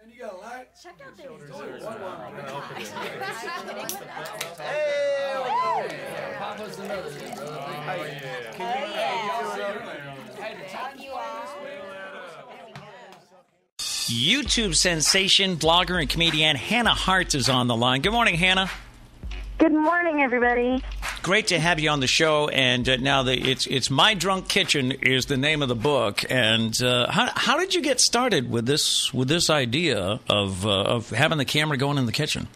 And you got a light? Check out these doors. Hey! Pop us another. YouTube sensation, blogger, and comedian Hannah Hart is on the line. Good morning, Hannah. Good morning, everybody. Great to have you on the show. And now it's My Drunk Kitchen is the name of the book. And how did you get started with this idea of having the camera going in the kitchen?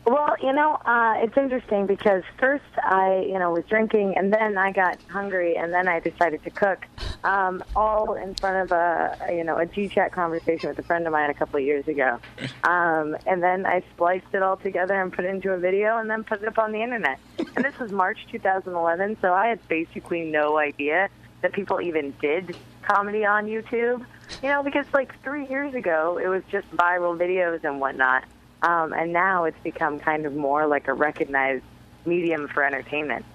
Well, it's interesting because first I, was drinking, and then I got hungry, and then I decided to cook, all in front of a G-chat conversation with a friend of mine a couple of years ago. And then I spliced it all together and put it into a video and then put it up on the internet. And this was March 2011, so I had basically no idea that people even did comedy on YouTube, because like 3 years ago, it was just viral videos and whatnot. And now it's become kind of more like a recognized medium for entertainment.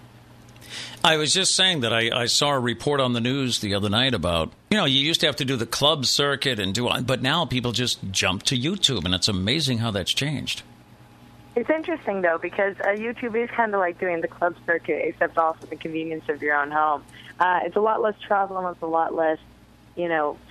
I was just saying that I saw a report on the news the other night about, you used to have to do the club circuit but now people just jump to YouTube, and it's amazing how that's changed. It's interesting, though, because YouTube is kind of like doing the club circuit, except also the convenience of your own home. It's a lot less travel and it's a lot less,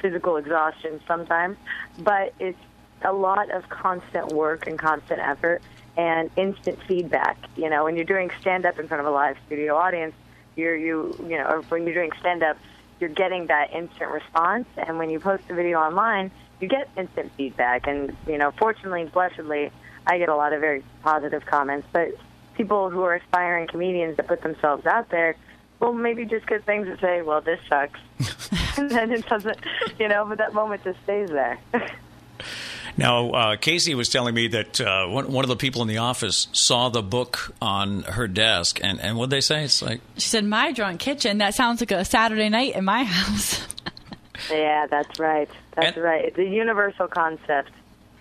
physical exhaustion sometimes, but it's a lot of constant work and constant effort and instant feedback. When you're doing stand-up in front of a live studio audience, or when you're doing stand-up, you're getting that instant response. And when you post a video online, you get instant feedback. And, fortunately, blessedly, I get a lot of very positive comments. But people who are aspiring comedians that put themselves out there will maybe just get things that say, well, this sucks. And then it doesn't, but that moment just stays there. Now, Kasey was telling me that one of the people in the office saw the book on her desk, and what'd they say? It's like, she said, "My Drunk Kitchen." That sounds like a Saturday night in my house. Yeah, that's right. That's right. It's a universal concept.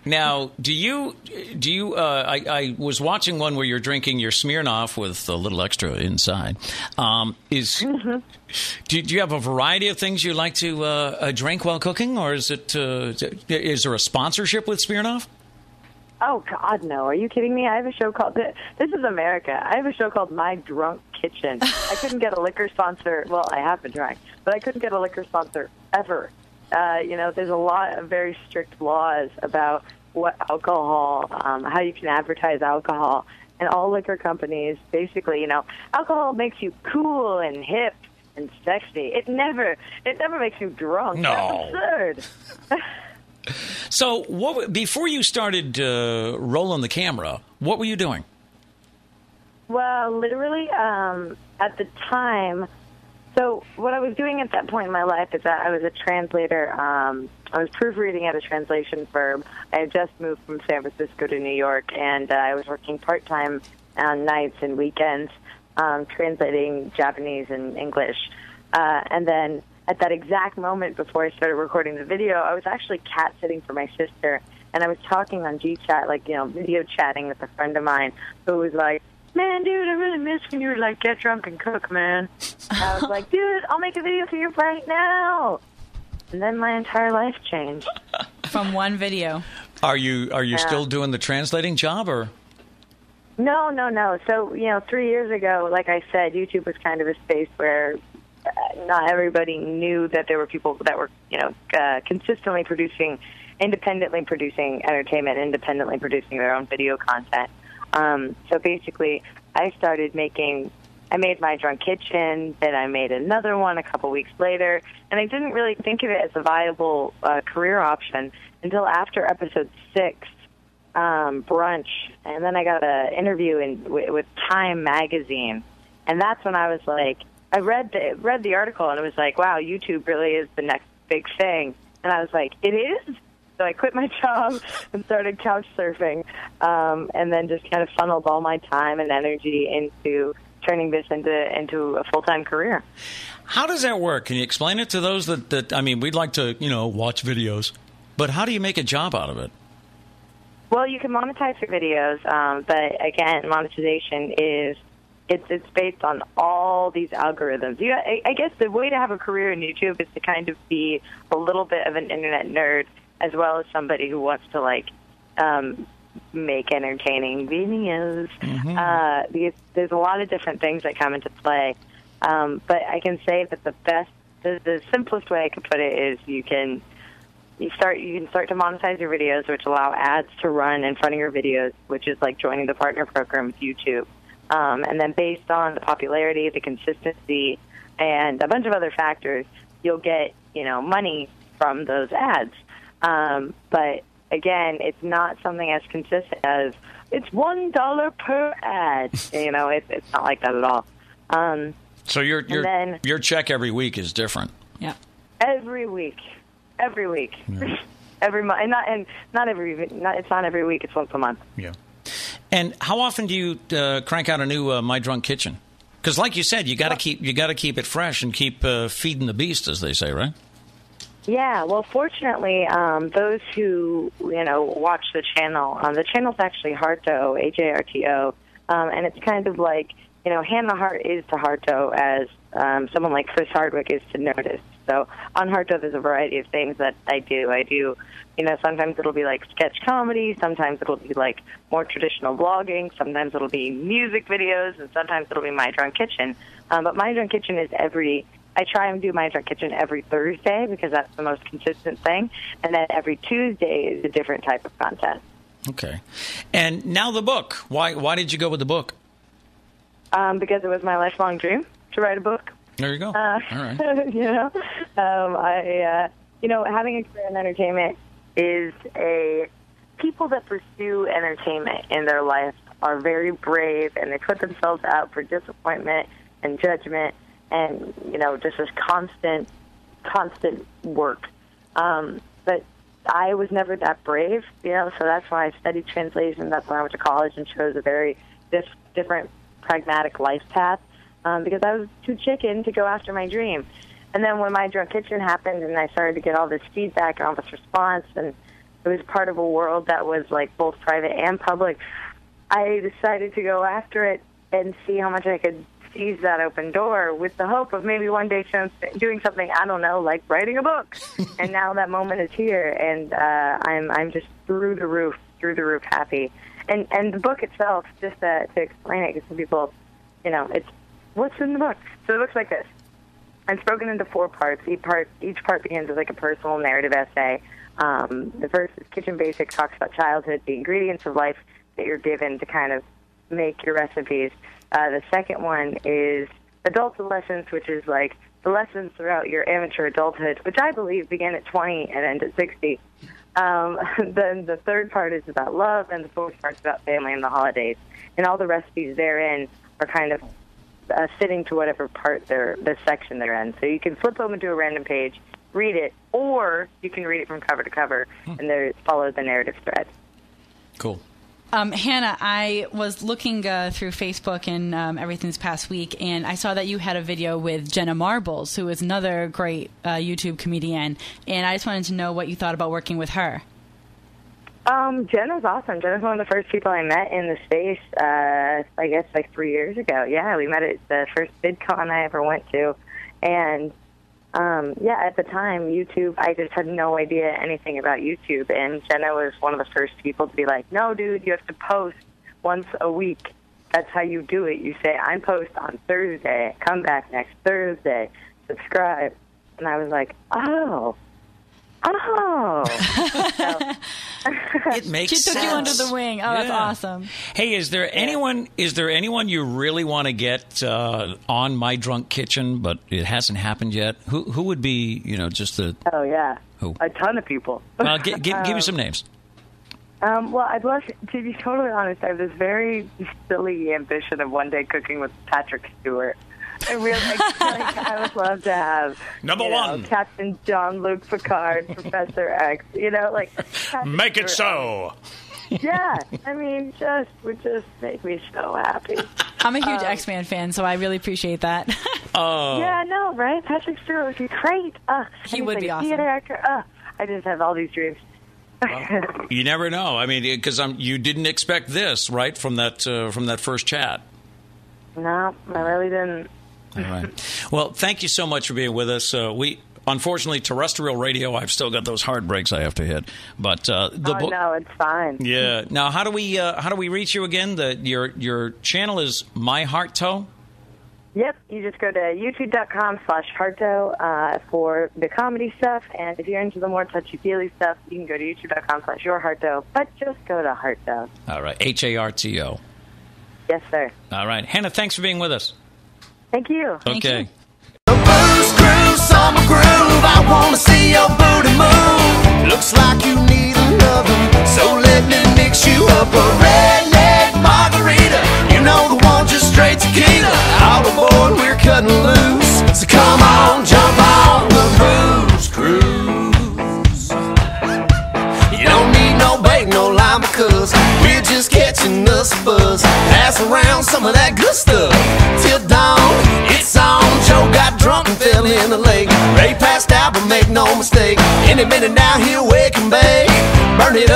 Now, do you? I was watching one where you're drinking your Smirnoff with a little extra inside. Do you have a variety of things you like to drink while cooking, or is there a sponsorship with Smirnoff? Oh God, no! Are you kidding me? I have a show called This is America. I have a show called My Drunk Kitchen. I couldn't get a liquor sponsor. Well, I have been trying, but I couldn't get a liquor sponsor ever. There's a lot of very strict laws about what alcohol, how you can advertise alcohol, and all liquor companies basically, alcohol makes you cool and hip and sexy. It never makes you drunk. No. That's absurd. So, before you started rolling the camera, what were you doing? Well, literally, at the time. So what I was doing at that point in my life is that I was a translator. I was proofreading at a translation firm. I had just moved from San Francisco to New York, and I was working part-time on nights and weekends, translating Japanese and English. And then at that exact moment before I started recording the video, I was actually cat-sitting for my sister, and I was talking on G-Chat, video chatting with a friend of mine who was like, "Man, dude, I really miss when you would, get drunk and cook, man." I was like, "Dude, I'll make a video for you right now." And then my entire life changed. From one video. Are you still doing the translating job, or? No. So, 3 years ago, like I said, YouTube was kind of a space where not everybody knew that there were people that were, consistently independently producing entertainment, independently producing their own video content. So basically, I made My Drunk Kitchen, then I made another one a couple weeks later, and I didn't really think of it as a viable career option until after episode 6, Brunch, and then I got an interview with Time magazine, and that's when I was like, I read the article, and it was like, wow, YouTube really is the next big thing, and I was like, it is? So I quit my job and started couch surfing, and then just kind of funneled all my time and energy into turning this into a full-time career. How does that work? Can you explain it to those that we'd like to, watch videos, but how do you make a job out of it? Well, you can monetize your videos, but again, monetization is it's based on all these algorithms. I guess the way to have a career in YouTube is to kind of be a little bit of an internet nerd as well as somebody who wants to like make entertaining videos. There's a lot of different things that come into play. But I can say that the simplest way I could put it is you can start to monetize your videos, which allow ads to run in front of your videos, which is like joining the partner program with YouTube. And then based on the popularity, the consistency, and a bunch of other factors, you'll get, money from those ads. But again, it's not something as consistent as it's $1 per ad. It's not like that at all. So your check every week is different. Yeah. Every week. Yeah. Every month, and not every. It's not every week. It's once a month. Yeah. And how often do you crank out a new My Drunk Kitchen? Because, like you said, you got to keep it fresh and keep feeding the beast, as they say, right? Yeah. Well, fortunately, those who watch the channel's actually Harto, HARTO, and it's kind of like Hannah Hart is to Harto as someone like Chris Hardwick is to Notice. So on Harto, there's a variety of things that I do. Sometimes it'll be like sketch comedy, sometimes it'll be like more traditional vlogging, sometimes it'll be music videos, and sometimes it'll be My Drunk Kitchen. But My Drunk Kitchen is I try and do My Drunk Kitchen every Thursday because that's the most consistent thing, and then every Tuesday is a different type of content. Okay. And now the book. Why did you go with the book? Because it was my lifelong dream to write a book. There you go. All right. Having a career in entertainment people that pursue entertainment in their life are very brave, and they put themselves out for disappointment and judgment and, just this constant work. But I was never that brave, so that's why I studied translation. That's why I went to college and chose a very different pragmatic life path. Because I was too chicken to go after my dream. And then when My Drunk Kitchen happened and I started to get all this feedback and all this response, and it was part of a world that was like both private and public, I decided to go after it and see how much I could seize that open door with the hope of maybe one day doing something, I don't know, like writing a book. And now that moment is here, and I'm just through the roof happy. And the book itself, just to explain it, because some people, it's what's in the book? So the book's like this. It's broken into 4 parts. Each part begins with like a personal narrative essay. The first is Kitchen Basics, talks about childhood, the ingredients of life that you're given to kind of make your recipes. The second one is Adult Lessons, which is like the lessons throughout your amateur adulthood, which I believe begin at 20 and end at 60. Then the third part is about love, and the fourth part is about family and the holidays. And all the recipes therein are kind of fitting to whatever part the section they're in. So you can flip open to a random page, read it, or you can read it from cover to cover and follow the narrative thread. Cool. Hannah, I was looking through Facebook and everything this past week, and I saw that you had a video with Jenna Marbles, who is another great YouTube comedian, and I just wanted to know what you thought about working with her. Jenna's awesome. Jenna's one of the first people I met in the space, I guess, like 3 years ago. Yeah, we met at the first VidCon I ever went to. And, at the time, YouTube, I just had no idea anything about YouTube. And Jenna was one of the first people to be like, no, dude, you have to post once a week. That's how you do it. You say, I post on Thursday. Come back next Thursday. Subscribe. And I was like, oh. It makes sense. She took you under the wing. Oh, that's awesome. Hey, is there anyone you really want to get on My Drunk Kitchen, but it hasn't happened yet? Who would be, just the... Oh, yeah. Who? A ton of people. Give me some names. Well, I'd love to be totally honest. I have this very silly ambition of one day cooking with Patrick Stewart. I I would love to have number one, Captain Jean-Luc Picard, Professor X. Make it so. Yeah, I mean, would just make me so happy. I'm a huge X-Men fan, so I really appreciate that. Yeah, no, right? Patrick Stewart would be great. He would be awesome. Theater actor. I just have all these dreams. Well, you never know. I mean, because you didn't expect this, right, from that first chat. No, I really didn't. All right. Well, thank you so much for being with us. unfortunately, terrestrial radio, I've still got those hard breaks I have to hit. But the book. No, it's fine. Yeah. Now, how do we reach you again? Your channel is My Heart Toe. Yep, you just go to youtube.com/Harto for the comedy stuff, and if you're into the more touchy-feely stuff, you can go to youtube.com/YourHarto, but just go to Harto. All right, Harto. Yes, sir. All right. Hannah, thanks for being with us. Thank you. Okay. The blues groove, summer groove, I wanna see your booty move. Looks like you need another, so let me mix you up a redneck margarita. You know the one, just straight tequila. All aboard, we're cutting loose, so come on, jump on the booze cruise. You don't need no bait, no lime, because we're just catching us a buzz. Pass around some of that good stuff till dawn. It's on. Joe got drunk and fell in the lake. Ray passed out, but make no mistake, any minute now he'll wake and bake. Burn it